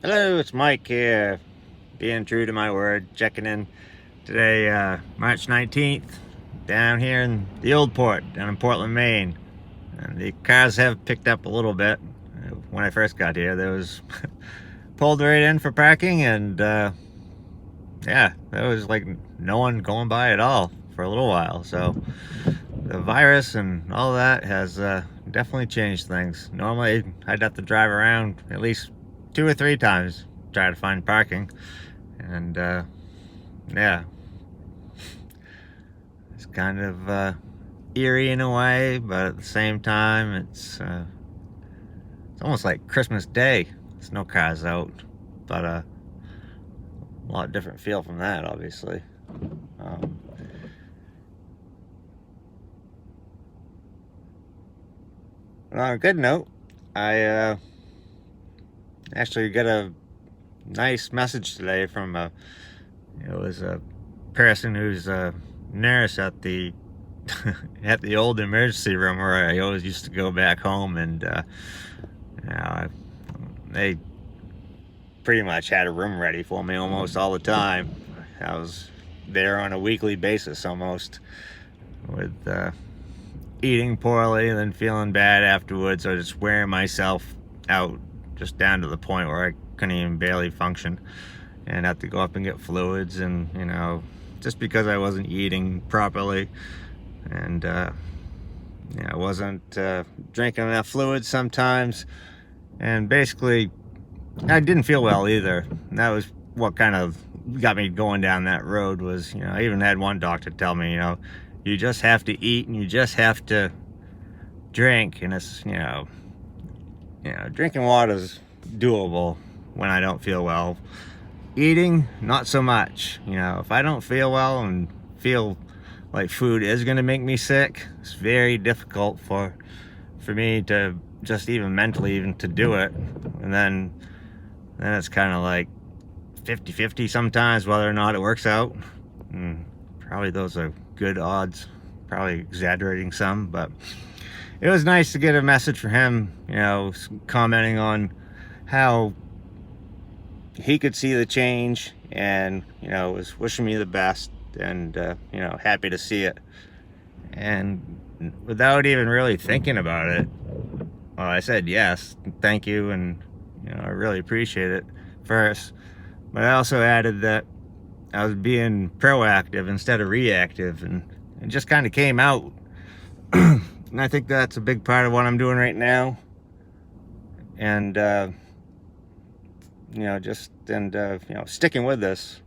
Hello, it's Mike here, being true to my word, checking in today, March 19th, down here in the old port, down in Portland, Maine. And the cars have picked up a little bit. When I first got here, there was pulled right in for parking, and yeah, there was like no one going by at all for a little while. So the virus and all that has definitely changed things. Normally, I'd have to drive around at least 2 or 3 times try to find parking, and yeah, it's kind of eerie in a way, but at the same time, it's almost like Christmas Day. There's no cars out, but a lot different feel from that, obviously. Um, but on a good note, I actually got a nice message today from it was a person who's a nurse at the at the old emergency room where I always used to go back home, and you know, they pretty much had a room ready for me almost all the time. I was there on a weekly basis almost, with eating poorly and then feeling bad afterwards, or just wearing myself out just down to the point where I couldn't even barely function and have to go up and get fluids, and just because I wasn't eating properly, and I wasn't drinking enough fluids sometimes, and basically I didn't feel well either. And that was what kind of got me going down that road. Was, I even had one doctor tell me, you just have to eat and you just have to drink, and it's drinking water is doable when I don't feel well. Eating, not so much. If I don't feel well and feel like food is going to make me sick, it's very difficult for me to just even mentally even to do it. And then it's kind of like 50-50 sometimes whether or not it works out. And probably those are good odds, probably exaggerating some, but it was nice to get a message from him, commenting on how he could see the change, and was wishing me the best, and happy to see it. And without even really thinking about it, well, I said yes, thank you, and I really appreciate it first. But I also added that I was being proactive instead of reactive, and it just kind of came out. And I think that's a big part of what I'm doing right now. And sticking with this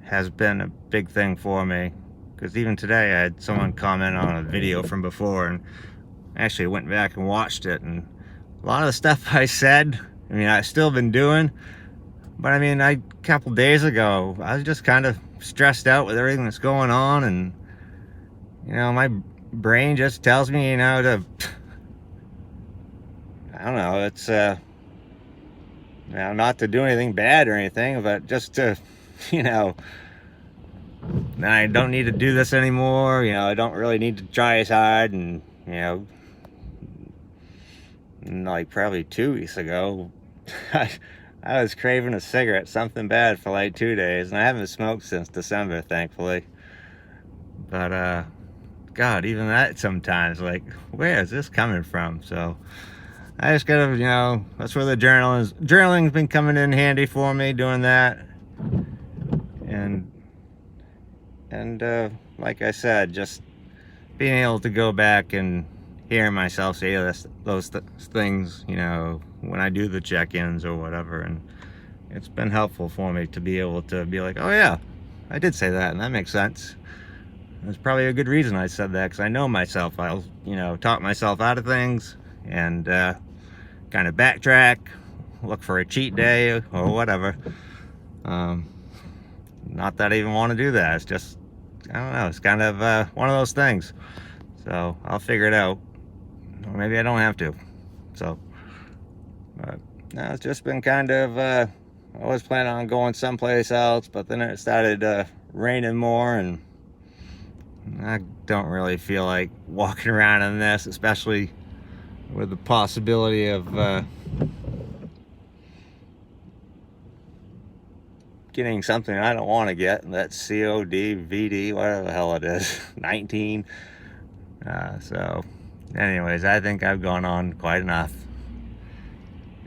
has been a big thing for me, because even today I had someone comment on a video from before, and I actually went back and watched it, and a lot of the stuff I said, I've still been doing, but a couple days ago I was just kind of stressed out with everything that's going on, and my brain just tells me to, I don't know, it's not to do anything bad or anything, but just to, I don't need to do this anymore. I don't really need to try as hard. And, like probably 2 weeks ago, I was craving a cigarette, something bad, for like 2 days. And I haven't smoked since December, thankfully. But, God, even that sometimes, like, where is this coming from? So I just gotta, that's where the journaling's been coming in handy for me, doing that. And like I said, just being able to go back and hearing myself say those things, when I do the check-ins or whatever. And it's been helpful for me to be able to be like, oh yeah, I did say that, and that makes sense. There's probably a good reason I said that, because I know myself. I'll, talk myself out of things, and kind of backtrack, look for a cheat day or whatever. Not that I even want to do that. It's just, I don't know, it's kind of one of those things. So I'll figure it out. Or maybe I don't have to. So, but no, it's just been kind of, I was planning on going someplace else, but then it started raining more, and I don't really feel like walking around in this, especially with the possibility of getting something I don't want to get, and that's COD, VD, whatever the hell it is, 19. So, anyways, I think I've gone on quite enough.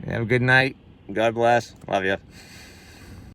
Have a good night. God bless. Love you.